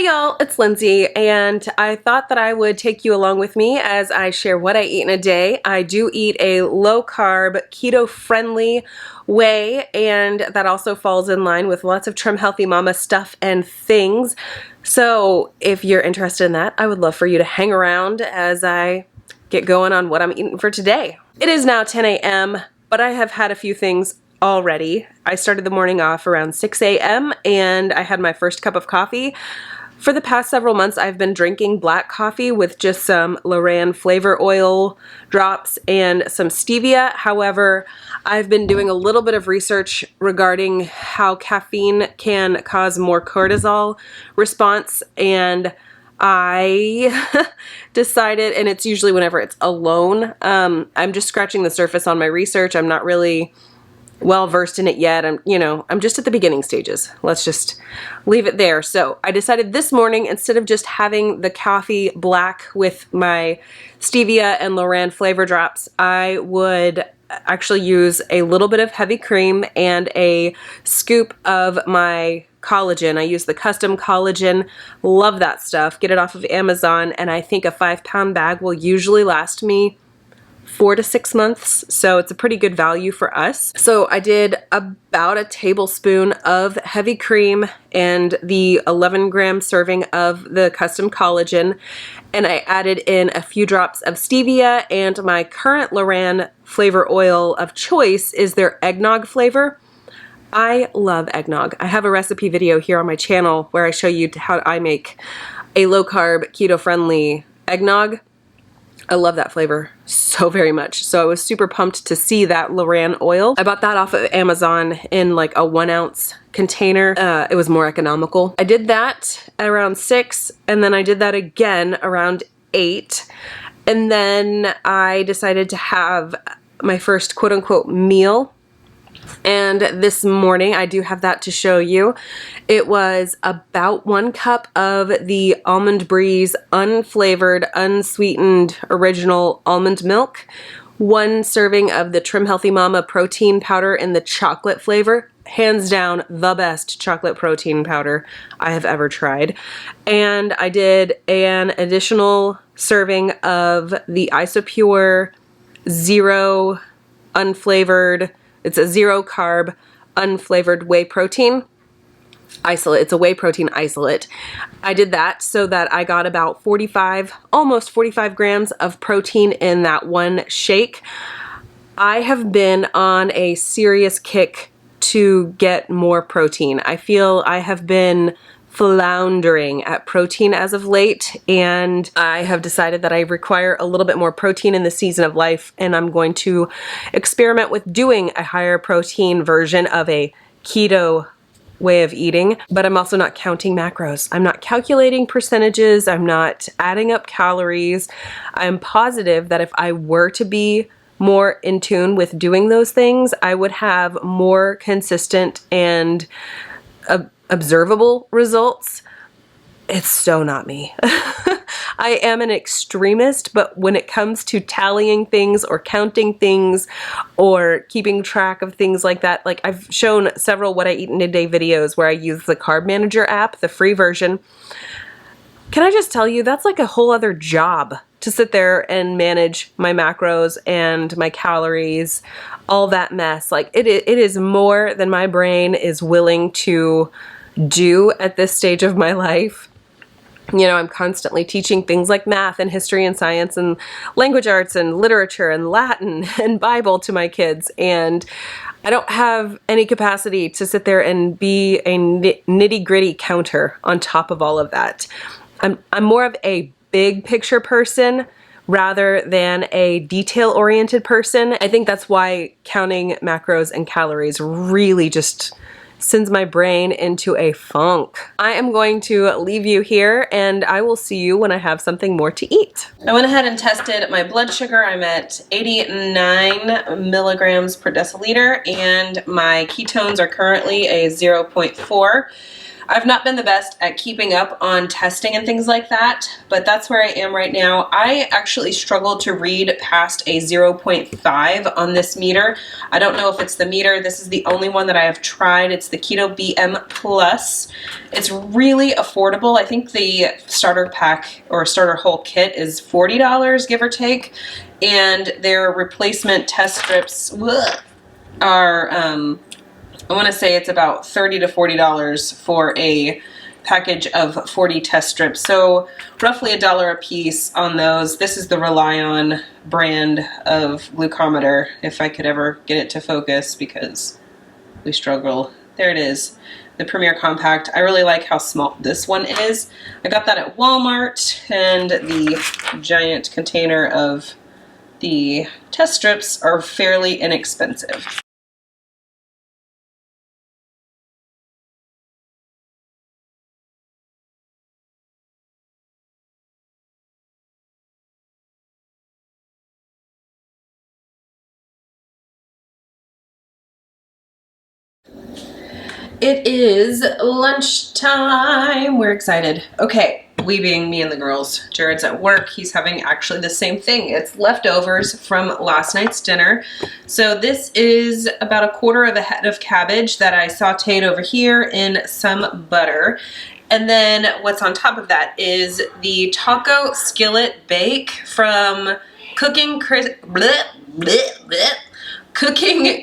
Hey y'all, it's Lindsay, and I thought that I would take you along with me as I share what I eat in a day. I do eat a low-carb, keto-friendly way, and that also falls in line with lots of Trim Healthy Mama stuff and things. So if you're interested in that, I would love for you to hang around as I get going on what I'm eating for today. It is now 10 a.m., but I have had a few things already. I started the morning off around 6 a.m. and I had my first cup of coffee. For the past several months, I've been drinking black coffee with just some Loran flavor oil drops and some stevia. However, I've been doing a little bit of research regarding how caffeine can cause more cortisol response, and I decided, and it's usually whenever it's alone, I'm just scratching the surface on my research. I'm not really well versed in it yet. I'm just at the beginning stages. Let's just leave it there. So I decided this morning, instead of just having the coffee black with my stevia and Loran flavor drops, I would actually use a little bit of heavy cream and a scoop of my collagen. I use the custom collagen. Love that stuff. Get it off of Amazon, and I think a 5-pound bag will usually last me 4 to 6 months, so it's a pretty good value for us. So I did about a tablespoon of heavy cream and the 11-gram serving of the custom collagen, and I added in a few drops of stevia, and my current Loran flavor oil of choice is their eggnog flavor. I love eggnog. I have a recipe video here on my channel where I show you how I make a low-carb, keto-friendly eggnog. I love that flavor so very much. So I was super pumped to see that Loran oil. I bought that off of Amazon in like a 1-ounce container. It was more economical. I did that at around 6, and then I did that again around 8. And then I decided to have my first quote-unquote meal. And this morning, I do have that to show you. It was about 1 cup of the Almond Breeze unflavored, unsweetened, original almond milk, 1 serving of the Trim Healthy Mama protein powder in the chocolate flavor, hands down the best chocolate protein powder I have ever tried. And I did an additional serving of the Isopure zero unflavored, it's a 0-carb, unflavored whey protein isolate. It's a whey protein isolate. I did that so that I got about 45, almost 45 grams of protein in that one shake. I have been on a serious kick to get more protein. I feel I have been floundering at protein as of late, and I have decided that I require a little bit more protein in the season of life, and I'm going to experiment with doing a higher protein version of a keto way of eating, but I'm also not counting macros. I'm not calculating percentages. I'm not adding up calories. I'm positive that if I were to be more in tune with doing those things, I would have more consistent and observable results. It's so not me. I am an extremist, but when it comes to tallying things or counting things or keeping track of things like that, like I've shown several What I Eat in a Day videos where I use the Carb Manager app, the free version. Can I just tell you, that's like a whole other job to sit there and manage my macros and my calories, all that mess. Like it is more than my brain is willing to do at this stage of my life. You know, I'm constantly teaching things like math and history and science and language arts and literature and Latin and Bible to my kids, and I don't have any capacity to sit there and be a nitty-gritty counter on top of all of that. I'm more of a big picture person rather than a detail-oriented person. I think that's why counting macros and calories really just sends my brain into a funk. I am going to leave you here, and I will see you when I have something more to eat. I went ahead and tested my blood sugar. I'm at 89 milligrams per deciliter, and my ketones are currently a 0.4. I've not been the best at keeping up on testing and things like that, but that's where I am right now. I actually struggled to read past a 0.5 on this meter. I don't know if it's the meter. This is the only one that I have tried. It's the Keto BM Plus. It's really affordable. I think the starter pack or starter whole kit is $40, give or take, and their replacement test strips are I want to say it's about $30 to $40 for a package of 40 test strips. So roughly $1 a piece on those. This is the Rely On brand of glucometer, if I could ever get it to focus because we struggle. There it is, the Premier Compact. I really like how small this one is. I got that at Walmart, and the giant container of the test strips are fairly inexpensive. It is lunchtime. We're excited. Okay, we being me and the girls. Jared's at work. He's having actually the same thing. It's leftovers from last night's dinner. So this is about a quarter of a head of cabbage that I sauteed over here in some butter. And then what's on top of that is the taco skillet bake from Cooking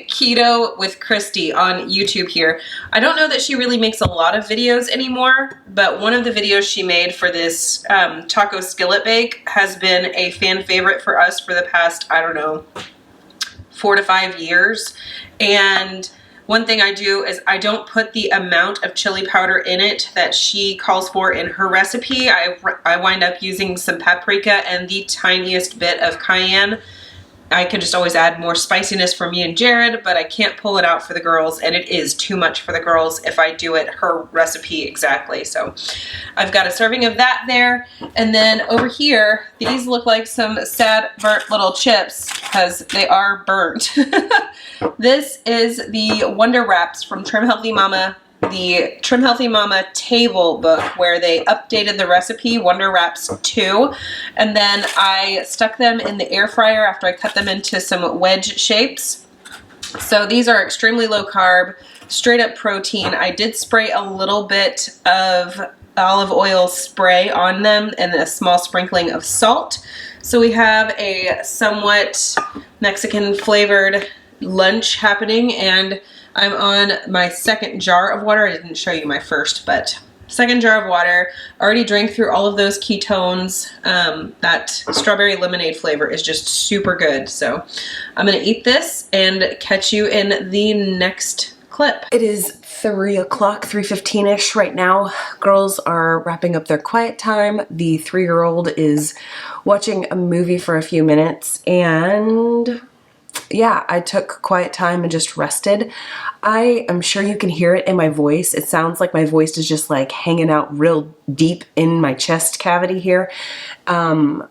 Keto with Christy on YouTube here. I don't know that she really makes a lot of videos anymore, but one of the videos she made for this taco skillet bake has been a fan favorite for us for the past, I don't know, 4 to 5 years. And one thing I do is I don't put the amount of chili powder in it that she calls for in her recipe. I wind up using some paprika and the tiniest bit of cayenne. I could just always add more spiciness for me and Jared, but I can't pull it out for the girls, and it is too much for the girls if I do it her recipe exactly. So I've got a serving of that there, and then over here, these look like some sad burnt little chips because they are burnt. This is the Wonder Wraps from Trim Healthy Mama, the Trim Healthy Mama table book where they updated the recipe, Wonder Wraps 2, and then I stuck them in the air fryer after I cut them into some wedge shapes. So these are extremely low carb, straight up protein. I did spray a little bit of olive oil spray on them and a small sprinkling of salt. So we have a somewhat Mexican flavored lunch happening, and I'm on my second jar of water. I didn't show you my first, but second jar of water. Already drank through all of those ketones. That strawberry lemonade flavor is just super good. So I'm gonna eat this and catch you in the next clip. It is 3 o'clock, 3:15-ish right now. Girls are wrapping up their quiet time. The 3-year-old is watching a movie for a few minutes, and yeah, I took quiet time and just rested. I am sure you can hear it in my voice. It sounds like my voice is just like hanging out real deep in my chest cavity here. On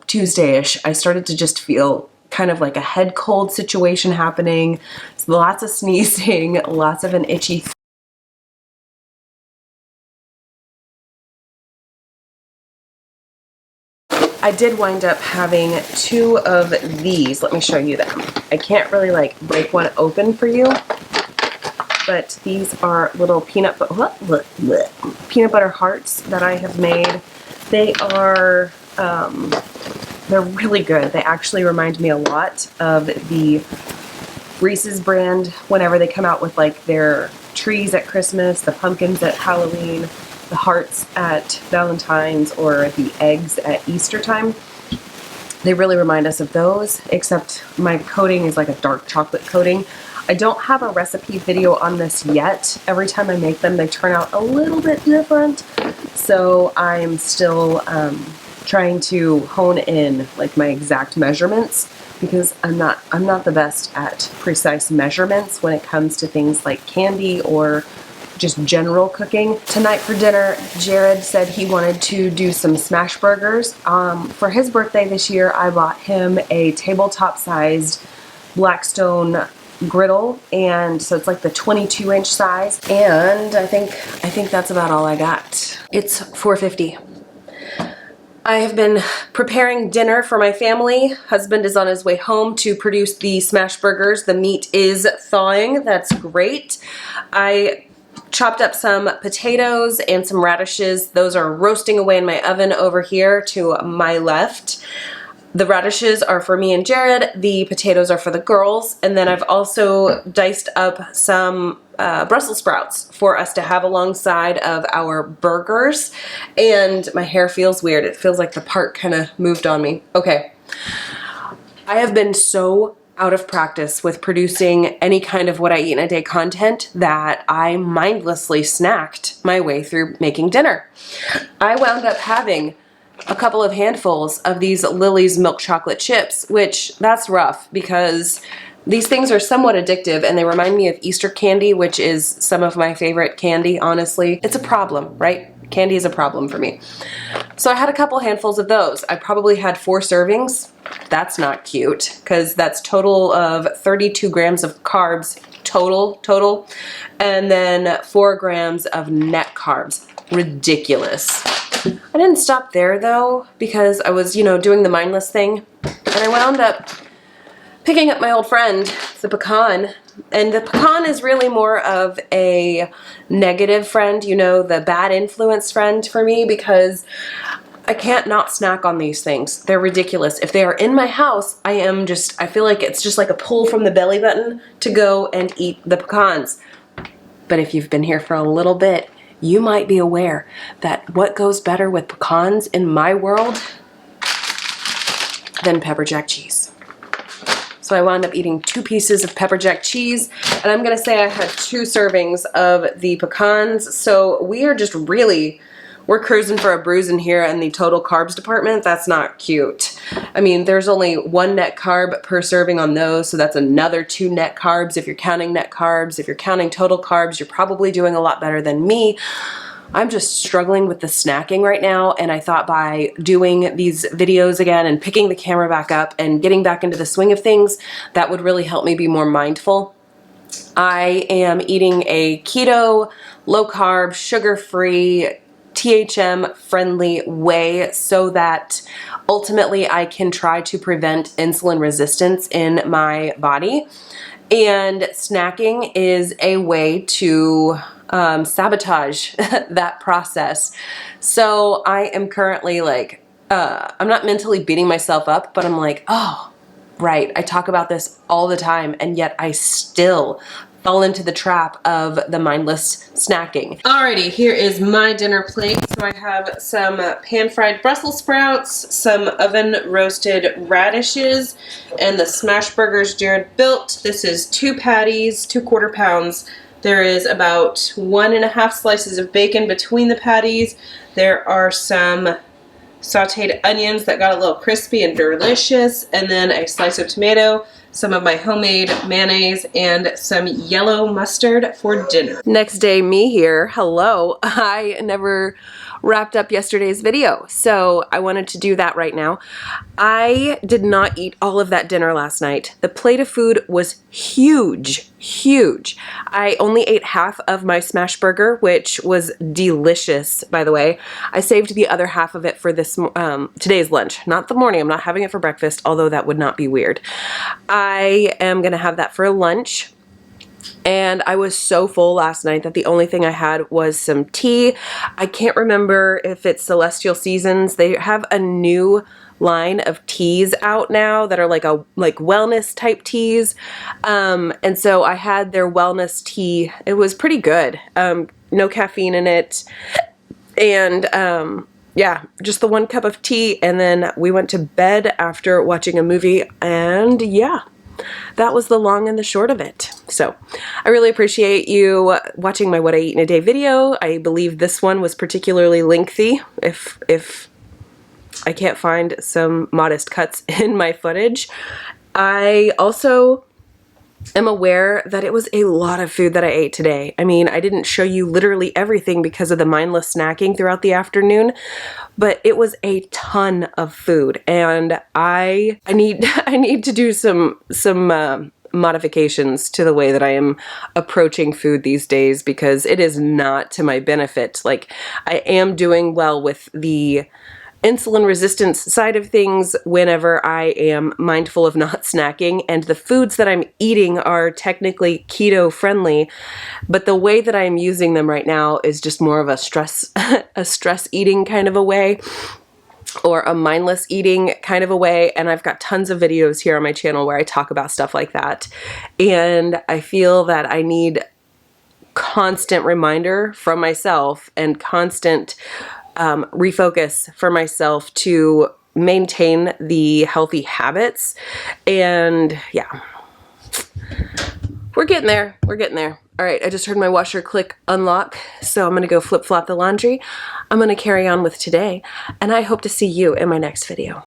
Tuesday-ish, I started to just feel kind of like a head cold situation happening. So lots of sneezing, lots of an itchy throat. I did wind up having 2 of these. Let me show you them. I can't really like break one open for you, but these are little peanut butter hearts that I have made. They are, they're really good. They actually remind me a lot of the Reese's brand whenever they come out with like their trees at Christmas, the pumpkins at Halloween, the hearts at Valentine's, or the eggs at Easter time. They really remind us of those, except my coating is like a dark chocolate coating. I don't have a recipe video on this yet. Every time I make them, they turn out a little bit different. So I'm still trying to hone in like my exact measurements, because I'm not the best at precise measurements when it comes to things like candy or just general cooking. Tonight for dinner, Jared said he wanted to do some smash burgers. For his birthday this year, I bought him a tabletop-sized Blackstone griddle, and so it's like the 22-inch size, and I think that's about all I got. It's 4:50. I have been preparing dinner for my family. Husband is on his way home to produce the smash burgers. The meat is thawing. That's great. I chopped up some potatoes and some radishes. Those are roasting away in my oven over here to my left. The radishes are for me and Jared. The potatoes are for the girls. And then I've also diced up some Brussels sprouts for us to have alongside of our burgers. And my hair feels weird. It feels like the part kind of moved on me. Okay. I have been so out of practice with producing any kind of what I eat in a day content that I mindlessly snacked my way through making dinner. I wound up having a couple of handfuls of these Lily's milk chocolate chips, which that's rough because these things are somewhat addictive and they remind me of Easter candy, which is some of my favorite candy, honestly. It's a problem, right? Candy is a problem for me. So I had a couple handfuls of those. I probably had 4 servings. That's not cute because that's total of 32 grams of carbs total, and then 4 grams of net carbs. Ridiculous. I didn't stop there though because I was, doing the mindless thing, and I wound up picking up my old friend, the pecan. And the pecan is really more of a negative friend, the bad influence friend for me, because I can't not snack on these things. They're ridiculous. If they are in my house, I feel like it's just like a pull from the belly button to go and eat the pecans. But if you've been here for a little bit, you might be aware that what goes better with pecans in my world than pepper jack cheese. So I wound up eating 2 pieces of pepper jack cheese, and I'm gonna say I had 2 servings of the pecans. So we are just we're cruising for a bruise in here in the total carbs department. That's not cute. I mean, there's only 1 net carb per serving on those, so that's another 2 net carbs if you're counting net carbs. If you're counting total carbs, you're probably doing a lot better than me. I'm just struggling with the snacking right now, and I thought by doing these videos again and picking the camera back up and getting back into the swing of things, that would really help me be more mindful. I am eating a keto, low-carb, sugar-free, THM-friendly way so that ultimately I can try to prevent insulin resistance in my body. And snacking is a way to sabotage that process. So I am currently like, I'm not mentally beating myself up, but I'm like, oh, right, I talk about this all the time, and yet I still fall into the trap of the mindless snacking. Alrighty, here is my dinner plate. So I have some pan-fried Brussels sprouts, some oven-roasted radishes, and the smash burgers Jared built. This is 2 patties, 2 quarter pounds. There is about 1.5 slices of bacon between the patties. There are some sauteed onions that got a little crispy and delicious, and then a slice of tomato, some of my homemade mayonnaise, and some yellow mustard for dinner. Next day, me here. Hello. I never wrapped up yesterday's video, so I wanted to do that right now. I did not eat all of that dinner last night. The plate of food was huge, huge. I only ate half of my smash burger, which was delicious, by the way. I saved the other half of it for this today's lunch, not the morning. I'm not having it for breakfast, although that would not be weird. I am gonna have that for lunch. And I was so full last night that the only thing I had was some tea. I can't remember if it's Celestial Seasons. They have a new line of teas out now that are like wellness type teas. And so I had their wellness tea. It was pretty good. No caffeine in it. And yeah, just the 1 cup of tea. And then we went to bed after watching a movie. And yeah, that was the long and the short of it. So I really appreciate you watching my What I Eat in a Day video. I believe this one was particularly lengthy, if I can't find some modest cuts in my footage. I also am aware that it was a lot of food that I ate today. I mean, I didn't show you literally everything because of the mindless snacking throughout the afternoon, but it was a ton of food, and I need to do some modifications to the way that I am approaching food these days, because it is not to my benefit. Like, I am doing well with the insulin resistance side of things whenever I am mindful of not snacking, and the foods that I'm eating are technically keto friendly, but the way that I'm using them right now is just more of a stress a stress eating kind of a way, or a mindless eating kind of a way. And I've got tons of videos here on my channel where I talk about stuff like that, and I feel that I need constant reminder from myself and constant refocus for myself to maintain the healthy habits. And yeah, we're getting there. We're getting there. All right, I just heard my washer click unlock, so I'm going to go flip-flop the laundry. I'm going to carry on with today, and I hope to see you in my next video.